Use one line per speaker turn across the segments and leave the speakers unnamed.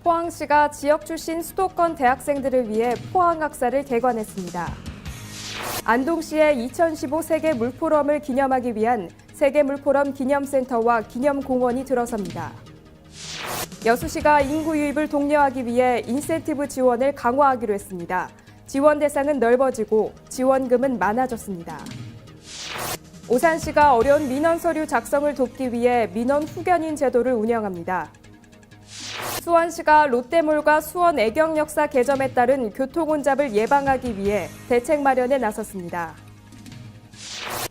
포항시가 지역 출신 수도권 대학생들을 위해 포항학사를 개관했습니다. 안동시의 2015 세계 물포럼을 기념하기 위한 세계 물포럼 기념센터와 기념공원이 들어섭니다. 여수시가 인구 유입을 독려하기 위해 인센티브 지원을 강화하기로 했습니다. 지원 대상은 넓어지고 지원금은 많아졌습니다. 오산시가 어려운 민원 서류 작성을 돕기 위해 민원 후견인 제도를 운영합니다. 수원시가 롯데몰과 수원 애경역사 개점에 따른 교통혼잡을 예방하기 위해 대책 마련에 나섰습니다.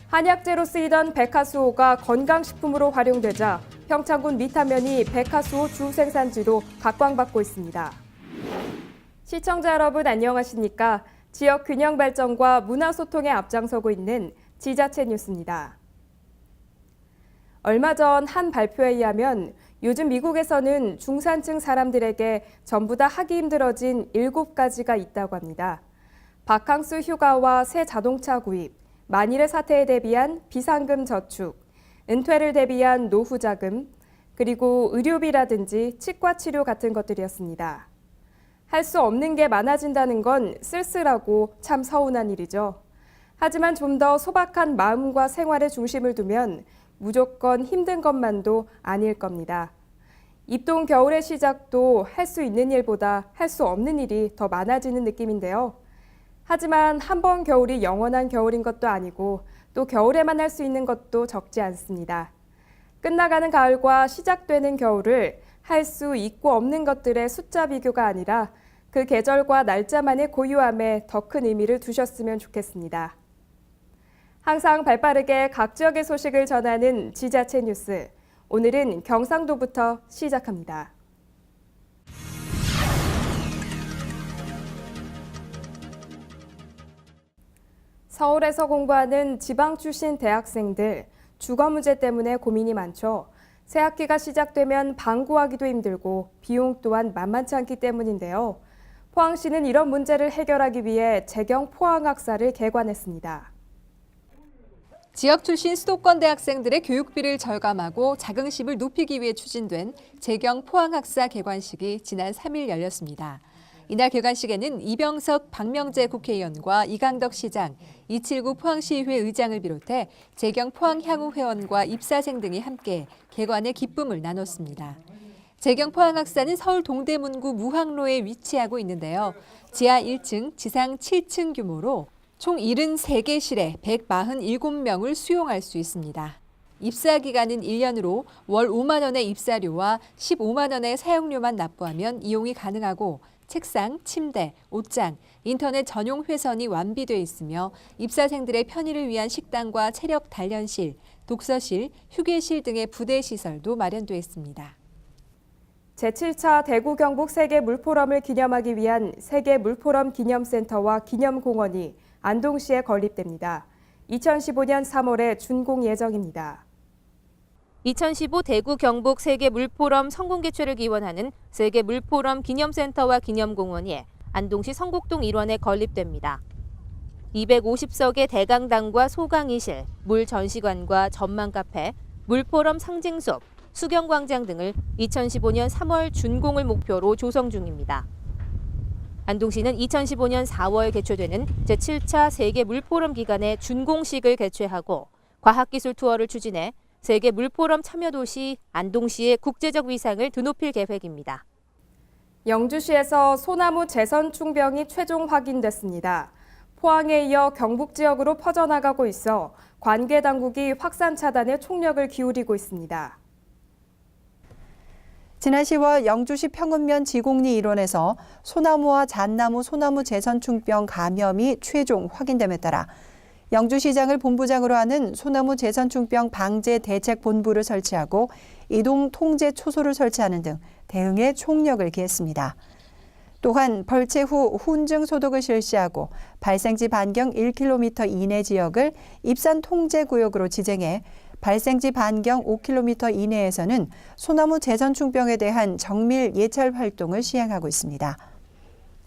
한약재로 쓰이던 백화수호가 건강식품으로 활용되자 평창군 미타면이 백화수호 주 생산지로 각광받고 있습니다. 시청자 여러분 안녕하십니까? 지역 균형 발전과 문화 소통에 앞장서고 있는 지자체 뉴스입니다. 얼마 전 한 발표에 의하면 요즘 미국에서는 중산층 사람들에게 전부 다 하기 힘들어진 7가지가 있다고 합니다. 바캉스 휴가와 새 자동차 구입, 만일의 사태에 대비한 비상금 저축, 은퇴를 대비한 노후 자금, 그리고 의료비라든지 치과 치료 같은 것들이었습니다. 할 수 없는 게 많아진다는 건 쓸쓸하고 참 서운한 일이죠. 하지만 좀 더 소박한 마음과 생활의 중심을 두면 무조건 힘든 것만도 아닐 겁니다. 입동 겨울의 시작도 할 수 있는 일보다 할 수 없는 일이 더 많아지는 느낌인데요. 하지만 한 번 겨울이 영원한 겨울인 것도 아니고 또 겨울에만 할 수 있는 것도 적지 않습니다. 끝나가는 가을과 시작되는 겨울을 할 수 있고 없는 것들의 숫자 비교가 아니라 그 계절과 날짜만의 고유함에 더 큰 의미를 두셨으면 좋겠습니다. 항상 발빠르게 각 지역의 소식을 전하는 지자체 뉴스. 오늘은 경상도부터 시작합니다. 서울에서 공부하는 지방 출신 대학생들, 주거 문제 때문에 고민이 많죠. 새 학기가 시작되면 방 구하기도 힘들고 비용 또한 만만치 않기 때문인데요. 포항시는 이런 문제를 해결하기 위해 재경 포항학사를 개관했습니다.
지역 출신 수도권 대학생들의 교육비를 절감하고 자긍심을 높이기 위해 추진된 재경 포항학사 개관식이 지난 3일 열렸습니다. 이날 개관식에는 이병석 박명재 국회의원과 이강덕 시장, 279 포항시의회 의장을 비롯해 재경 포항향후 회원과 입사생 등이 함께 개관의 기쁨을 나눴습니다. 재경 포항학사는 서울 동대문구 무학로에 위치하고 있는데요. 지하 1층, 지상 7층 규모로 총 73개실에 147명을 수용할 수 있습니다. 입사 기간은 1년으로 월 5만 원의 입사료와 15만 원의 사용료만 납부하면 이용이 가능하고 책상, 침대, 옷장, 인터넷 전용 회선이 완비돼 있으며 입사생들의 편의를 위한 식당과 체력 단련실, 독서실, 휴게실 등의 부대 시설도 마련돼 있습니다.
제7차 대구 경북 세계 물포럼을 기념하기 위한 세계 물포럼 기념센터와 기념공원이 안동시에 건립됩니다. 2015년 3월에 준공 예정입니다.
2015 대구 경북 세계 물포럼 성공 개최를 기원하는 세계 물포럼 기념센터와 기념공원이 안동시 성곡동 일원에 건립됩니다. 250석의 대강당과 소강이실, 물 전시관과 전망 카페, 물포럼 상징숲, 수경광장 등을 2015년 3월 준공을 목표로 조성 중입니다. 안동시는 2015년 4월 개최되는 제7차 세계 물포럼 기간에 준공식을 개최하고 과학기술 투어를 추진해 세계 물포럼 참여도시 안동시의 국제적 위상을 드높일 계획입니다.
영주시에서 소나무 재선 충병이 최종 확인됐습니다. 포항에 이어 경북 지역으로 퍼져나가고 있어 관계 당국이 확산 차단에 총력을 기울이고 있습니다.
지난 10월 영주시 평읍면 지곡리 일원에서 소나무와 잣나무 소나무 재선충병 감염이 최종 확인됨에 따라 영주시장을 본부장으로 하는 소나무 재선충병 방제 대책 본부를 설치하고 이동 통제 초소를 설치하는 등 대응에 총력을 기했습니다. 또한 벌채 후 훈증 소독을 실시하고 발생지 반경 1km 이내 지역을 입산 통제 구역으로 지정해 발생지 반경 5km 이내에서는 소나무 재선충병에 대한 정밀 예찰 활동을 시행하고 있습니다.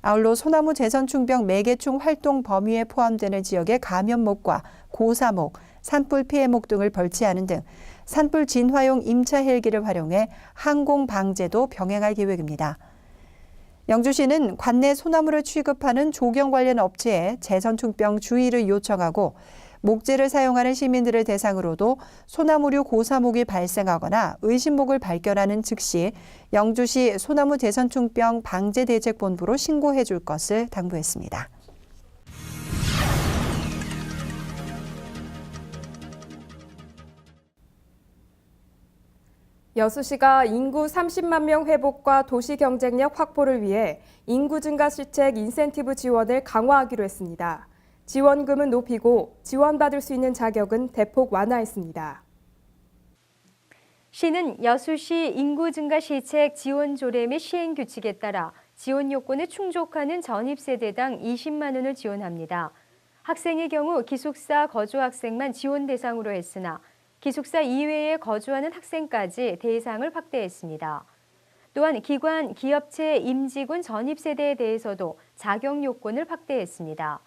아울러 소나무 재선충병 매개총 활동 범위에 포함되는 지역의 감염목과 고사목, 산불 피해목 등을 벌치하는 등 산불 진화용 임차 헬기를 활용해 항공 방제도 병행할 계획입니다. 영주시는 관내 소나무를 취급하는 조경 관련 업체에 제선충병 주의를 요청하고 목재를 사용하는 시민들을 대상으로도 소나무류 고사목이 발생하거나 의심목을 발견하는 즉시 영주시 소나무 제선충병 방제대책본부로 신고해 줄 것을 당부했습니다.
여수시가 인구 30만 명 회복과 도시 경쟁력 확보를 위해 인구 증가 실책 인센티브 지원을 강화하기로 했습니다. 지원금은 높이고 지원받을 수 있는 자격은 대폭 완화했습니다.
시는 여수시 인구 증가 시책 지원 조례 및 시행 규칙에 따라 지원 요건에 충족하는 전입세대당 20만 원을 지원합니다. 학생의 경우 기숙사 거주 학생만 지원 대상으로 했으나 기숙사 이외에 거주하는 학생까지 대상을 확대했습니다. 또한 기관, 기업체, 임직원 전입세대에 대해서도 자격 요건을 확대했습니다.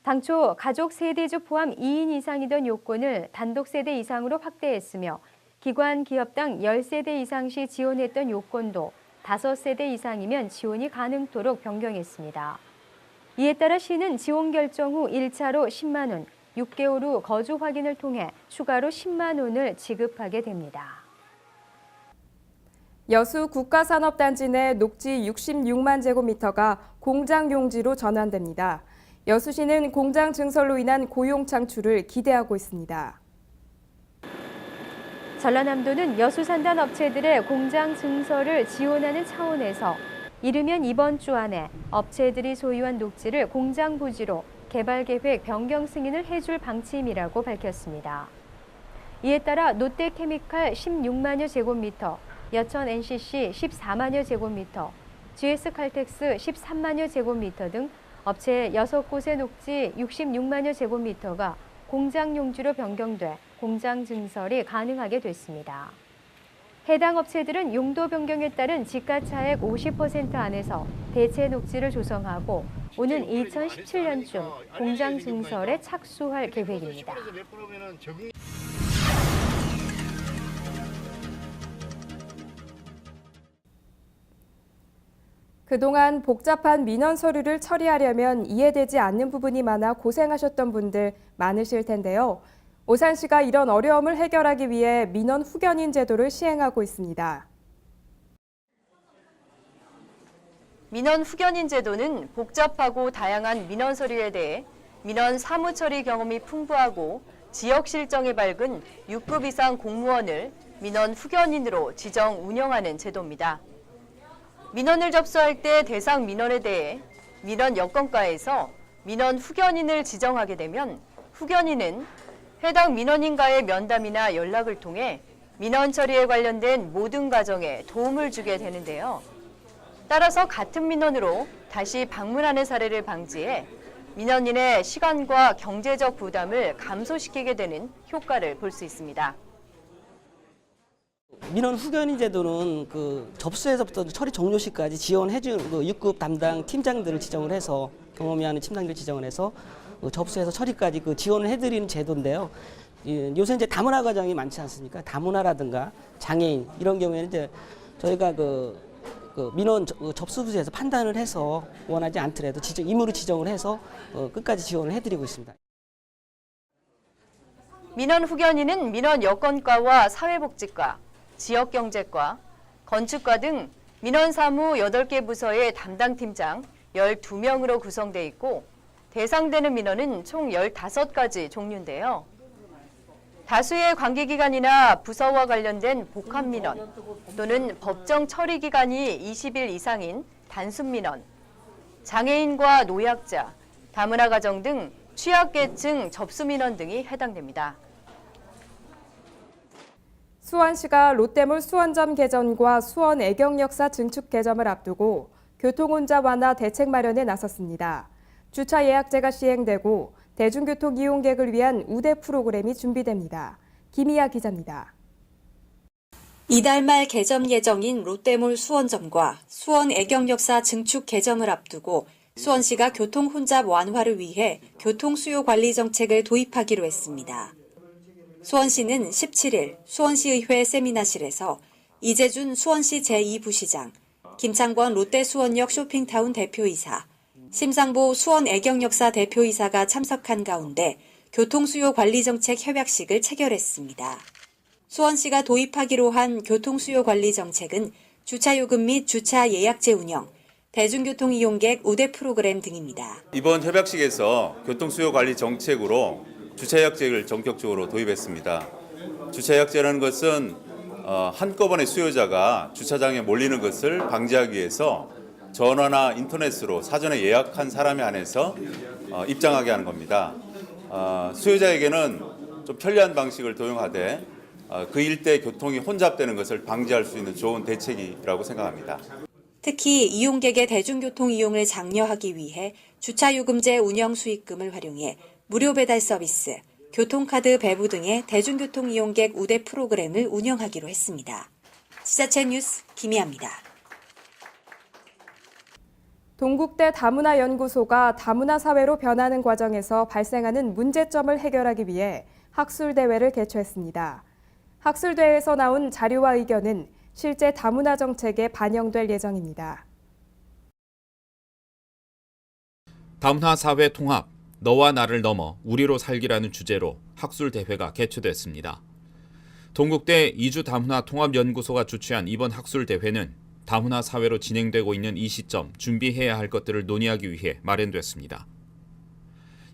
당초 가족 세대주 포함 2인 이상이던 요건을 단독 세대 이상으로 확대했으며 기관, 기업당 10세대 이상 시 지원했던 요건도 5세대 이상이면 지원이 가능토록 변경했습니다. 이에 따라 시는 지원 결정 후 1차로 10만 원, 6개월 후 거주 확인을 통해 추가로 10만 원을 지급하게 됩니다.
여수 국가산업단지 내 녹지 66만 제곱미터가 공장 용지로 전환됩니다. 여수시는 공장 증설로 인한 고용 창출을 기대하고 있습니다.
전라남도는 여수 산단 업체들의 공장 증설을 지원하는 차원에서 이르면 이번 주 안에 업체들이 소유한 녹지를 공장 부지로 개발 계획 변경 승인을 해줄 방침이라고 밝혔습니다. 이에 따라 롯데케미칼 16만여 제곱미터, 여천 NCC 14만여 제곱미터, GS칼텍스 13만여 제곱미터 등 업체 6곳의 녹지 66만여 제곱미터가 공장 용지로 변경돼 공장 증설이 가능하게 됐습니다. 해당 업체들은 용도 변경에 따른 지가차액 50% 안에서 대체 녹지를 조성하고 오는 2017년쯤 공장 증설에 착수할 계획입니다.
그동안 복잡한 민원 서류를 처리하려면 이해되지 않는 부분이 많아 고생하셨던 분들 많으실 텐데요. 오산시가 이런 어려움을 해결하기 위해 민원 후견인 제도를 시행하고 있습니다.
민원 후견인 제도는 복잡하고 다양한 민원 서류에 대해 민원 사무 처리 경험이 풍부하고 지역 실정이 밝은 6급 이상 공무원을 민원 후견인으로 지정 운영하는 제도입니다. 민원을 접수할 때 대상 민원에 대해 민원 여건과에서 민원 후견인을 지정하게 되면 후견인은 해당 민원인과의 면담이나 연락을 통해 민원 처리에 관련된 모든 과정에 도움을 주게 되는데요. 따라서 같은 민원으로 다시 방문하는 사례를 방지해 민원인의 시간과 경제적 부담을 감소시키게 되는 효과를 볼 수 있습니다.
민원 후견인 제도는 접수에서부터 처리 종료 시까지 지원해준 6급 담당 팀장들을 지정을 해서 경험이 많은 팀장들을 지정을 해서 접수에서 처리까지 지원을 해드리는 제도인데요. 요새 이제 다문화 과정이 많지 않습니까? 다문화라든가 장애인 이런 경우에는 이제 저희가 민원 접수 부지에서 판단을 해서 원하지 않더라도 임의로 지정을 해서 끝까지 지원을 해드리고 있습니다.
민원 후견인은 민원 여건과와 사회복지과, 지역경제과, 건축과 등 민원 사무 8개 부서의 담당팀장 12명으로 구성되어 있고 대상되는 민원은 총 15가지 종류인데요. 다수의 관계기관이나 부서와 관련된 복합민원 또는 법정 처리기간이 20일 이상인 단순민원, 장애인과 노약자, 다문화 가정 등 취약계층 접수민원 등이 해당됩니다.
수원시가 롯데몰 수원점 개전과 수원 애경역사 증축 개점을 앞두고 교통혼잡 완화 대책 마련에 나섰습니다. 주차 예약제가 시행되고 대중교통 이용객을 위한 우대 프로그램이 준비됩니다. 김희아 기자입니다.
이달 말 개점 예정인 롯데몰 수원점과 수원 애경역사 증축 개점을 앞두고 수원시가 교통혼잡 완화를 위해 교통수요 관리 정책을 도입하기로 했습니다. 수원시는 17일 수원시의회 세미나실에서 이재준 수원시 제2부시장, 김창권 롯데수원역 쇼핑타운 대표이사, 심상보 수원애경역사 대표이사가 참석한 가운데 교통수요관리정책 협약식을 체결했습니다. 수원시가 도입하기로 한 교통수요관리정책은 주차요금 및 주차 예약제 운영, 대중교통 이용객 우대 프로그램 등입니다.
이번 협약식에서 교통수요관리 정책으로 주차예약제를 전격적으로 도입했습니다. 주차예약제라는 것은 한꺼번에 수요자가 주차장에 몰리는 것을 방지하기 위해서 전화나 인터넷으로 사전에 예약한 사람에 한해서 입장하게 하는 겁니다. 수요자에게는 좀 편리한 방식을 도용하되 그 일대 교통이 혼잡되는 것을 방지할 수 있는 좋은 대책이라고 생각합니다.
특히 이용객의 대중교통 이용을 장려하기 위해 주차요금제 운영 수익금을 활용해 무료 배달 서비스, 교통카드 배부 등의 대중교통 이용객 우대 프로그램을 운영하기로 했습니다. 지자체 뉴스 김희아입니다.
동국대 다문화 연구소가 다문화 사회로 변하는 과정에서 발생하는 문제점을 해결하기 위해 학술대회를 개최했습니다. 학술대회에서 나온 자료와 의견은 실제 다문화 정책에 반영될 예정입니다.
다문화 사회 통합, 너와 나를 넘어 우리로 살기라는 주제로 학술대회가 개최됐습니다. 동국대 이주 다문화 통합연구소가 주최한 이번 학술대회는 다문화 사회로 진행되고 있는 이 시점 준비해야 할 것들을 논의하기 위해 마련됐습니다.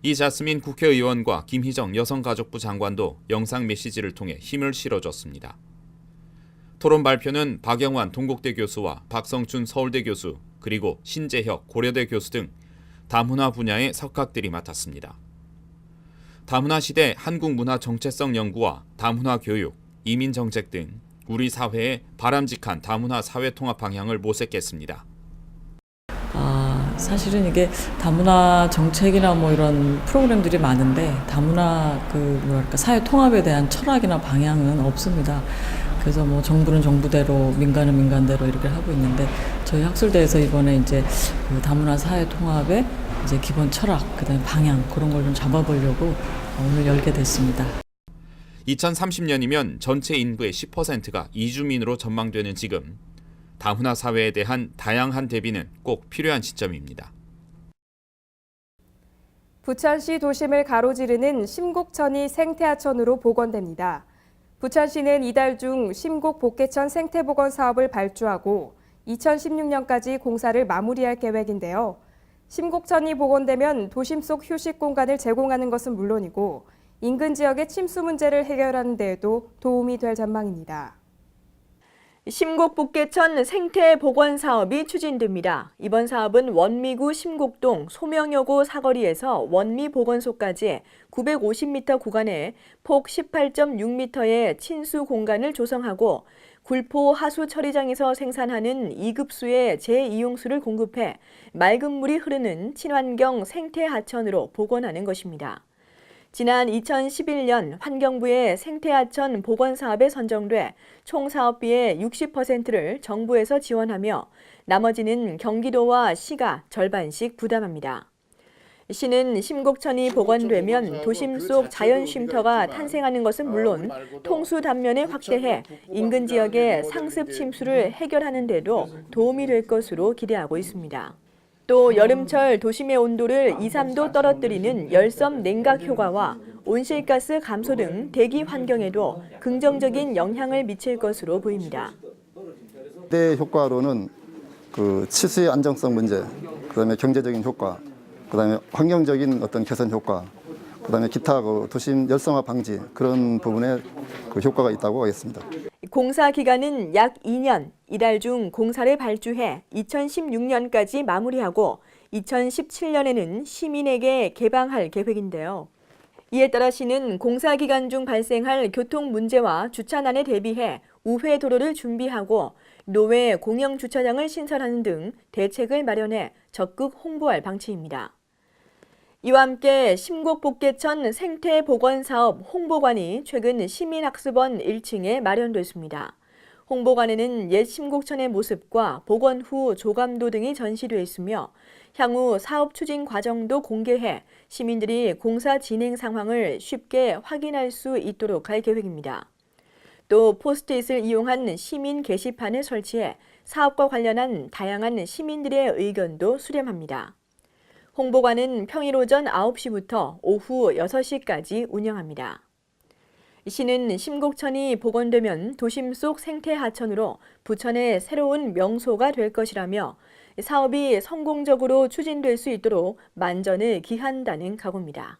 이자스민 국회의원과 김희정 여성가족부 장관도 영상 메시지를 통해 힘을 실어줬습니다. 토론 발표는 박영환 동국대 교수와 박성춘 서울대 교수, 그리고 신재혁 고려대 교수 등 다문화 분야의 석학들이 맡았습니다. 다문화 시대 한국 문화 정체성 연구와 다문화 교육, 이민 정책 등 우리 사회의 바람직한 다문화 사회 통합 방향을 모색했습니다.
사실은 이게 다문화 정책이나 뭐 이런 프로그램들이 많은데 다문화 사회 통합에 대한 철학이나 방향은 없습니다. 그래서 뭐 정부는 정부대로 민간은 민간대로 이렇게 하고 있는데 저희 학술대에서 이번에 이제 그 다문화 사회 통합의 이제 기본 철학, 그다음에 방향 그런 걸 좀 잡아보려고 오늘 열게 됐습니다.
2030년이면 전체 인구의 10%가 이주민으로 전망되는 지금 다문화 사회에 대한 다양한 대비는 꼭 필요한 시점입니다.
부천시 도심을 가로지르는 심곡천이 생태하천으로 복원됩니다. 부천시는 이달 중 심곡 복개천 생태복원 사업을 발주하고 2016년까지 공사를 마무리할 계획인데요. 심곡천이 복원되면 도심 속 휴식 공간을 제공하는 것은 물론이고 인근 지역의 침수 문제를 해결하는 데에도 도움이 될 전망입니다.
심곡복개천 생태복원 사업이 추진됩니다. 이번 사업은 원미구 심곡동 소명여고 사거리에서 원미보건소까지 950m 구간에 폭 18.6m의 친수 공간을 조성하고 굴포 하수 처리장에서 생산하는 2급수의 재이용수를 공급해 맑은 물이 흐르는 친환경 생태하천으로 복원하는 것입니다. 지난 2011년 환경부의 생태하천 복원 사업에 선정돼 총 사업비의 60%를 정부에서 지원하며 나머지는 경기도와 시가 절반씩 부담합니다. 시는 심곡천이 복원되면 도심 속 자연 쉼터가 탄생하는 것은 물론 통수 단면을 확대해 인근 지역의 상습 침수를 해결하는 데도 도움이 될 것으로 기대하고 있습니다. 또 여름철 도심의 온도를 2, 3도 떨어뜨리는 열섬 냉각 효과와 온실가스 감소 등 대기 환경에도 긍정적인 영향을 미칠 것으로 보입니다.
대 효과로는 치수의 안정성 문제, 그다음에 경제적인 효과, 그다음에 환경적인 어떤 개선 효과, 그다음에 기타 도심 열성화 방지 그런 부분에 효과가 있다고 하겠습니다.
공사 기간은 약 2년, 이달 중 공사를 발주해 2016년까지 마무리하고 2017년에는 시민에게 개방할 계획인데요. 이에 따라 시는 공사 기간 중 발생할 교통 문제와 주차난에 대비해 우회 도로를 준비하고 노외 공영 주차장을 신설하는 등 대책을 마련해 적극 홍보할 방침입니다. 이와 함께 심곡복개천 생태복원사업 홍보관이 최근 시민학습원 1층에 마련됐습니다. 홍보관에는 옛 심곡천의 모습과 복원 후 조감도 등이 전시되어 있으며 향후 사업 추진 과정도 공개해 시민들이 공사 진행 상황을 쉽게 확인할 수 있도록 할 계획입니다. 또 포스트잇을 이용한 시민 게시판을 설치해 사업과 관련한 다양한 시민들의 의견도 수렴합니다. 홍보관은 평일 오전 9시부터 오후 6시까지 운영합니다. 시는 심곡천이 복원되면 도심 속 생태 하천으로 부천의 새로운 명소가 될 것이라며 사업이 성공적으로 추진될 수 있도록 만전을 기한다는 각오입니다.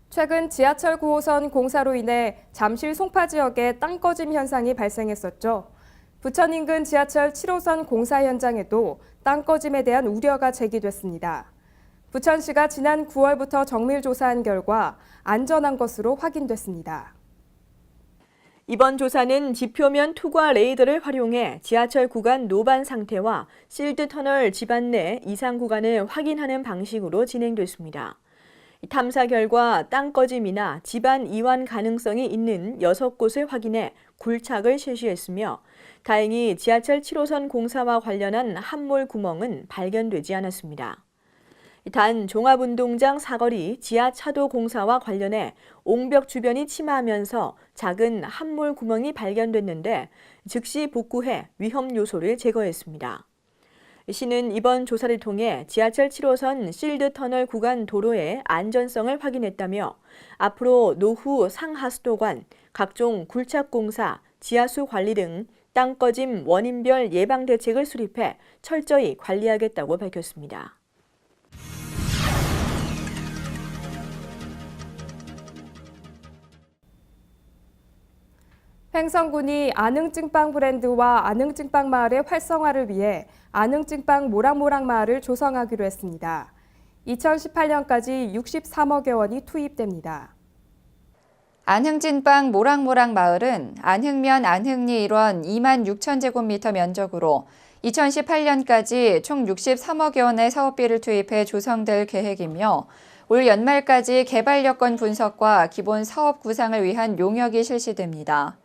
최근 지하철 9호선 공사로 인해 잠실 송파 지역에 땅 꺼짐 현상이 발생했었죠. 부천 인근 지하철 7호선 공사 현장에도 땅 꺼짐에 대한 우려가 제기됐습니다. 부천시가 지난 9월부터 정밀 조사한 결과 안전한 것으로 확인됐습니다.
이번 조사는 지표면 투과 레이더를 활용해 지하철 구간 노반 상태와 실드 터널 집안 내 이상 구간을 확인하는 방식으로 진행됐습니다. 탐사 결과 땅 꺼짐이나 집안 이완 가능성이 있는 6곳을 확인해 굴착을 실시했으며 다행히 지하철 7호선 공사와 관련한 함몰 구멍은 발견되지 않았습니다. 단 종합운동장 사거리 지하차도 공사와 관련해 옹벽 주변이 침하하면서 작은 함몰 구멍이 발견됐는데 즉시 복구해 위험 요소를 제거했습니다. 시는 이번 조사를 통해 지하철 7호선 실드 터널 구간 도로의 안전성을 확인했다며 앞으로 노후 상하수도관, 각종 굴착 공사, 지하수 관리 등 땅 꺼짐 원인별 예방 대책을 수립해 철저히 관리하겠다고 밝혔습니다.
횡성군이 안흥찐빵 브랜드와 안흥찐빵 마을의 활성화를 위해 안흥찐빵 모락모락 마을을 조성하기로 했습니다. 2018년까지 63억여 원이 투입됩니다.
안흥찐빵 모락모락 마을은 안흥면 안흥리 일원 2만 6천 제곱미터 면적으로 2018년까지 총 63억여 원의 사업비를 투입해 조성될 계획이며 올 연말까지 개발 여건 분석과 기본 사업 구상을 위한 용역이 실시됩니다.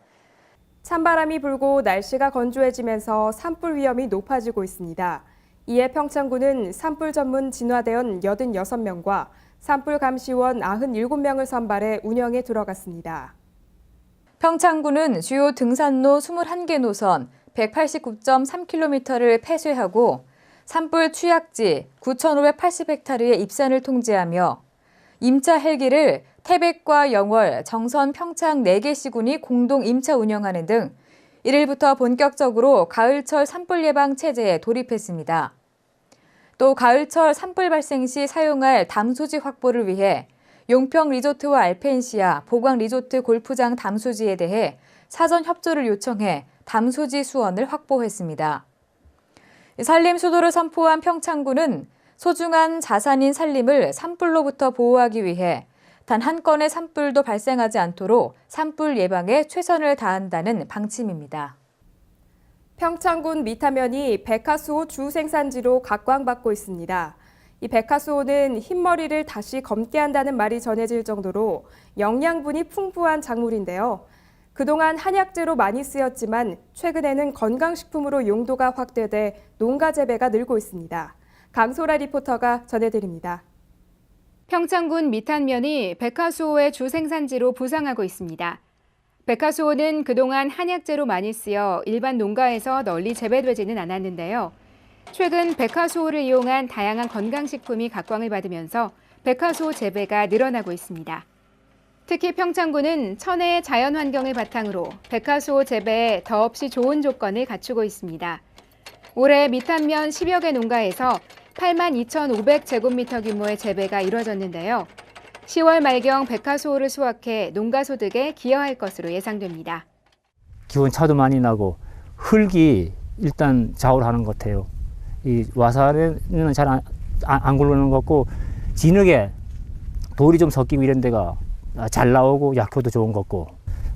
찬바람이 불고 날씨가 건조해지면서 산불 위험이 높아지고 있습니다. 이에 평창군은 산불 전문 진화대원 86명과 산불 감시원 97명을 선발해 운영에 들어갔습니다.
평창군은 주요 등산로 21개 노선 189.3km를 폐쇄하고 산불 취약지 9,580헥타르의 입산을 통제하며 임차 헬기를 태백과 영월, 정선, 평창 4개 시군이 공동 임차 운영하는 등 1일부터 본격적으로 가을철 산불 예방 체제에 돌입했습니다. 또 가을철 산불 발생 시 사용할 담수지 확보를 위해 용평 리조트와 알펜시아, 보광 리조트 골프장 담수지에 대해 사전 협조를 요청해 담수지 수원을 확보했습니다. 산림 수도를 선포한 평창군은 소중한 자산인 산림을 산불로부터 보호하기 위해 단 한 건의 산불도 발생하지 않도록 산불 예방에 최선을 다한다는 방침입니다.
평창군 미타면이 백화수호 주 생산지로 각광받고 있습니다. 이 백화수호는 흰머리를 다시 검게 한다는 말이 전해질 정도로 영양분이 풍부한 작물인데요. 그동안 한약재로 많이 쓰였지만 최근에는 건강식품으로 용도가 확대돼 농가 재배가 늘고 있습니다. 강소라 리포터가 전해드립니다.
평창군 미탄면이 백화수호의 주 생산지로 부상하고 있습니다. 백화수호는 그동안 한약재로 많이 쓰여 일반 농가에서 널리 재배되지는 않았는데요. 최근 백화수호를 이용한 다양한 건강식품이 각광을 받으면서 백화수호 재배가 늘어나고 있습니다. 특히 평창군은 천혜의 자연환경을 바탕으로 백화수호 재배에 더없이 좋은 조건을 갖추고 있습니다. 올해 미탄면 10여 개 농가에서 82,500제곱미터 규모의 재배가 이뤄졌는데요. 10월 말경 백화수호를 수확해 농가 소득에 기여할 것으로 예상됩니다.
기온차도 많이 나고 흙이 일단 좌우를 하는 것 같아요. 이 와사는 잘 안 굴러는 것 같고 진흙에 돌이 좀 섞이고 이런 데가 잘 나오고 약효도 좋은 것 같고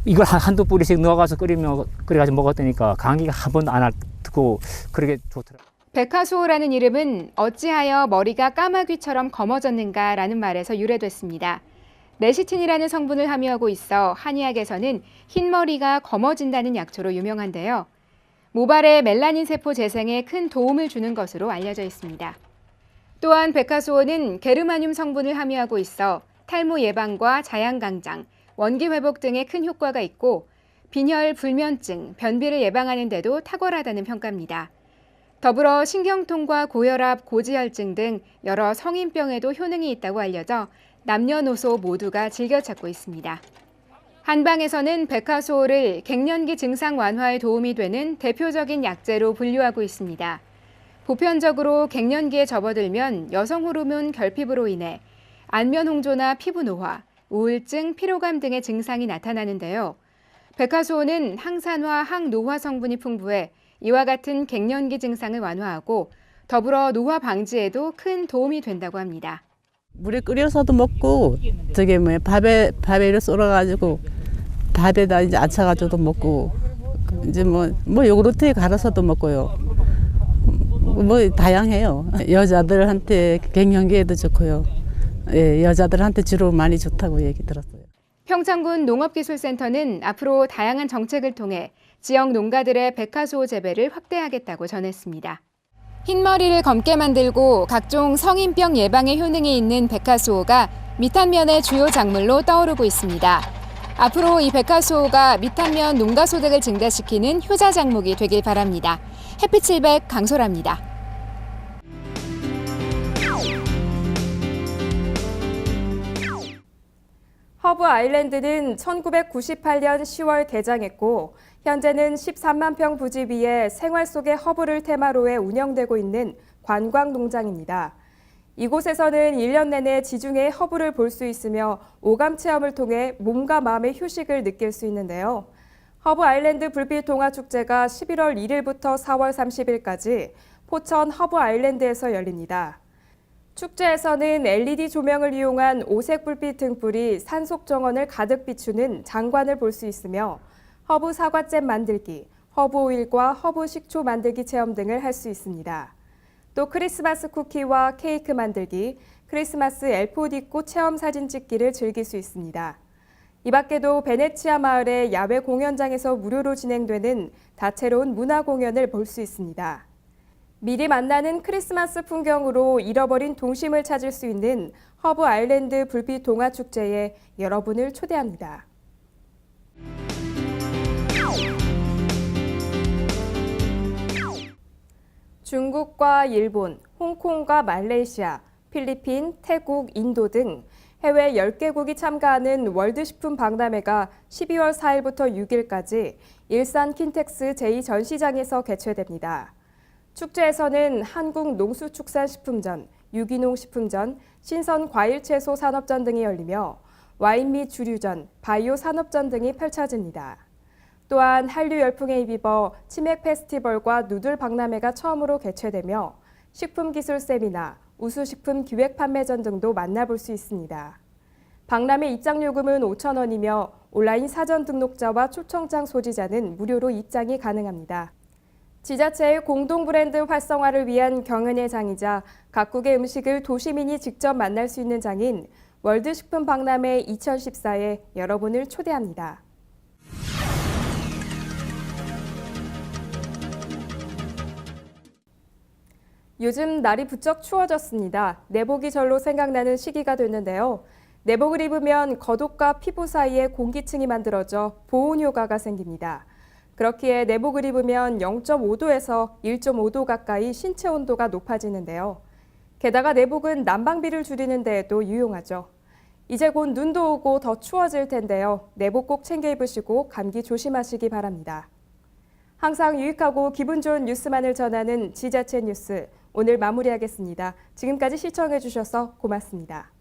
이걸 한두 뿌리씩 넣어가서 끓여가지고 먹었다니까 감기가 한 번도 안 듣고 그러게 좋더라고요.
백화수호라는 이름은 어찌하여 머리가 까마귀처럼 검어졌는가라는 말에서 유래됐습니다. 레시틴이라는 성분을 함유하고 있어 한의학에서는 흰머리가 검어진다는 약초로 유명한데요. 모발의 멜라닌 세포 재생에 큰 도움을 주는 것으로 알려져 있습니다. 또한 백화수호는 게르마늄 성분을 함유하고 있어 탈모 예방과 자양 강장, 원기 회복 등에 큰 효과가 있고 빈혈, 불면증, 변비를 예방하는 데도 탁월하다는 평가입니다. 더불어 신경통과 고혈압, 고지혈증 등 여러 성인병에도 효능이 있다고 알려져 남녀노소 모두가 즐겨 찾고 있습니다. 한방에서는 백화소를 갱년기 증상 완화에 도움이 되는 대표적인 약재로 분류하고 있습니다. 보편적으로 갱년기에 접어들면 여성 호르몬 결핍으로 인해 안면 홍조나 피부 노화, 우울증, 피로감 등의 증상이 나타나는데요. 백화소는 항산화, 항노화 성분이 풍부해 이와 같은 갱년기 증상을 완화하고 더불어 노화 방지에도 큰 도움이 된다고 합니다.
물에 끓여서도 먹고 밥에 이렇게 썰어가지고 밥에다 이제 아차가지고도 먹고 이제 뭐 요구르트에 갈아서도 먹고요. 뭐 다양해요. 여자들한테 갱년기에도 좋고요. 예, 여자들한테 주로 많이 좋다고 얘기 들었어요.
평창군 농업기술센터는 앞으로 다양한 정책을 통해 지역 농가들의 백화소 재배를 확대하겠다고 전했습니다. 흰머리를 검게 만들고 각종 성인병 예방에 효능이 있는 백화수호가 미탄면의 주요 작물로 떠오르고 있습니다. 앞으로 이 백화수호가 미탄면 농가 소득을 증대시키는 효자 작목이 되길 바랍니다. 햇빛 700 강소라입니다.
허브 아일랜드는 1998년 10월 개장했고 현재는 13만 평 부지 위에 생활 속의 허브를 테마로 해 운영되고 있는 관광 농장입니다. 이곳에서는 1년 내내 지중해 허브를 볼 수 있으며 오감 체험을 통해 몸과 마음의 휴식을 느낄 수 있는데요. 허브 아일랜드 불빛 동화 축제가 11월 1일부터 4월 30일까지 포천 허브 아일랜드에서 열립니다. 축제에서는 LED 조명을 이용한 오색 불빛 등불이 산속 정원을 가득 비추는 장관을 볼 수 있으며 허브 사과잼 만들기, 허브 오일과 허브 식초 만들기 체험 등을 할 수 있습니다. 또 크리스마스 쿠키와 케이크 만들기, 크리스마스 엘포디꽃 체험 사진 찍기를 즐길 수 있습니다. 이 밖에도 베네치아 마을의 야외 공연장에서 무료로 진행되는 다채로운 문화 공연을 볼 수 있습니다. 미리 만나는 크리스마스 풍경으로 잃어버린 동심을 찾을 수 있는 허브 아일랜드 불빛 동화 축제에 여러분을 초대합니다. 중국과 일본, 홍콩과 말레이시아, 필리핀, 태국, 인도 등 해외 10개국이 참가하는 월드식품 박람회가 12월 4일부터 6일까지 일산 킨텍스 제2전시장에서 개최됩니다. 축제에서는 한국농수축산식품전, 유기농식품전, 신선과일채소 산업전 등이 열리며 와인 및 주류전, 바이오 산업전 등이 펼쳐집니다. 또한 한류 열풍에 입어 치맥 페스티벌과 누들 박람회가 처음으로 개최되며 식품기술 세미나, 우수식품 기획 판매전 등도 만나볼 수 있습니다. 박람회 입장 요금은 5,000원이며 온라인 사전 등록자와 초청장 소지자는 무료로 입장이 가능합니다. 지자체의 공동 브랜드 활성화를 위한 경연의 장이자 각국의 음식을 도시민이 직접 만날 수 있는 장인 월드식품박람회 2014에 여러분을 초대합니다. 요즘 날이 부쩍 추워졌습니다. 내복이 절로 생각나는 시기가 됐는데요. 내복을 입으면 겉옷과 피부 사이에 공기층이 만들어져 보온 효과가 생깁니다. 그렇기에 내복을 입으면 0.5도에서 1.5도 가까이 신체 온도가 높아지는데요. 게다가 내복은 난방비를 줄이는 데에도 유용하죠. 이제 곧 눈도 오고 더 추워질 텐데요. 내복 꼭 챙겨 입으시고 감기 조심하시기 바랍니다. 항상 유익하고 기분 좋은 뉴스만을 전하는 지자체 뉴스, 오늘 마무리하겠습니다. 지금까지 시청해 주셔서 고맙습니다.